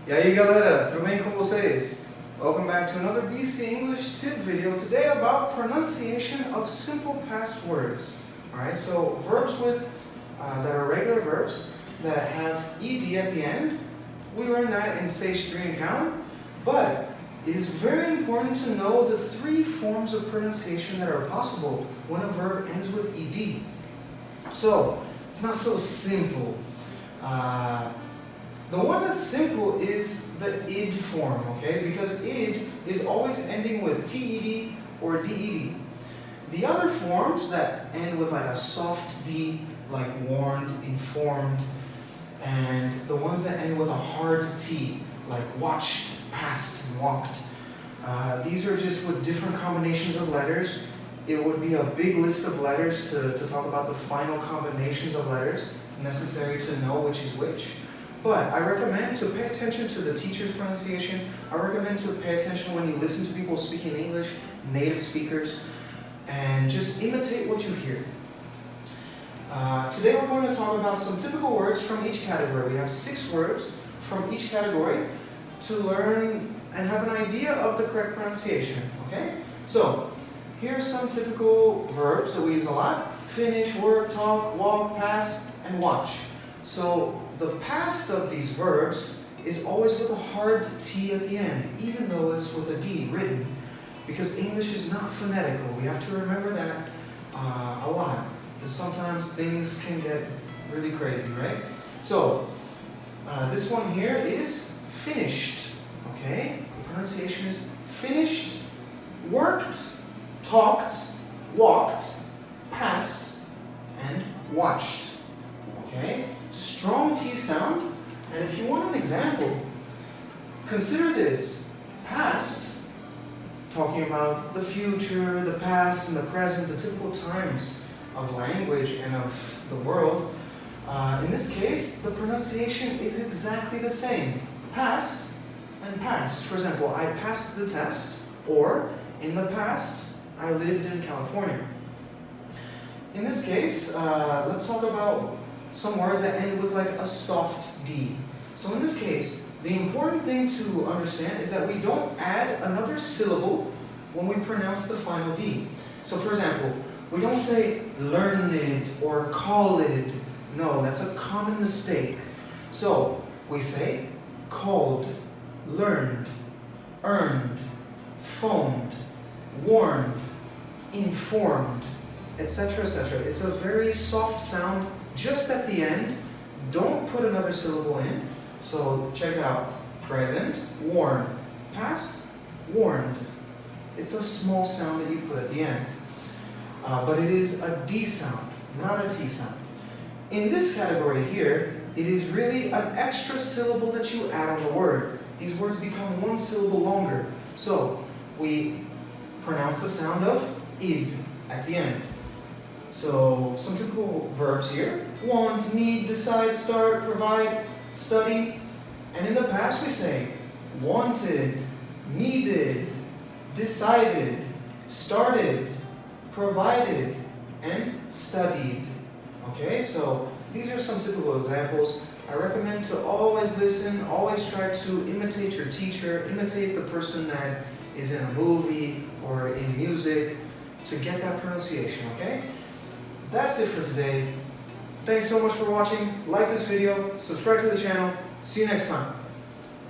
E aí galera, tudo bem com vocês? Welcome back to another BC English tip video today about pronunciation of simple past words. Alright, so verbs that are regular verbs that have ed at the end. We learned that in stage 3 in count, but it is very important to know the 3 forms of pronunciation that are possible when a verb ends with ed. So, it's not so simple. The one that's simple is the id form, okay? Because id is always ending with ted or ded. The other forms that end with like a soft d, like warned, informed, and the ones that end with a hard t, like watched, passed, and walked. These are just with different combinations of letters. It would be a big list of letters to talk about the final combinations of letters necessary to know which is which. But I recommend to pay attention to the teacher's pronunciation. I recommend to pay attention when you listen to people speaking English, native speakers, and just imitate what you hear. Today we're going to talk about some typical words from each category. We have 6 words from each category to learn and have an idea of the correct pronunciation, okay? So, here are some typical verbs that we use a lot. Finish, work, talk, walk, pass, and watch. So, the past of these verbs is always with a hard T at the end, even though it's with a D written, because English is not phonetical. We have to remember that a lot, because sometimes things can get really crazy, right? So, this one here is finished, okay? The pronunciation is finished, worked, talked, walked, passed, and watched, okay? Strong T sound, and if you want an example, consider this. Past, talking about the future, the past, and the present, the typical times of language and of the world. In this case, the pronunciation is exactly the same. Past and past. For example, I passed the test, or in the past, I lived in California. In this case, let's talk about some words that end with like a soft D. So in this case, the important thing to understand is that we don't add another syllable when we pronounce the final D. So for example, we don't say learned or called. No, that's a common mistake. So we say called, learned, earned, phoned, warned, informed, etc., etc. It's a very soft sound just at the end. Don't put another syllable in. So check it out. Present, warned. Past, warned. It's a small sound that you put at the end. But it is a D sound, not a T sound. In this category here, it is really an extra syllable that you add on the word. These words become 1 syllable longer. So we pronounce the sound of id at the end. So, some typical verbs here. Want, need, decide, start, provide, study. And in the past we say wanted, needed, decided, started, provided, and studied. Okay, so these are some typical examples. I recommend to always listen, always try to imitate your teacher, imitate the person that is in a movie or in music to get that pronunciation, okay? That's it for today. Thanks so much for watching. Like this video, subscribe to the channel. See you next time.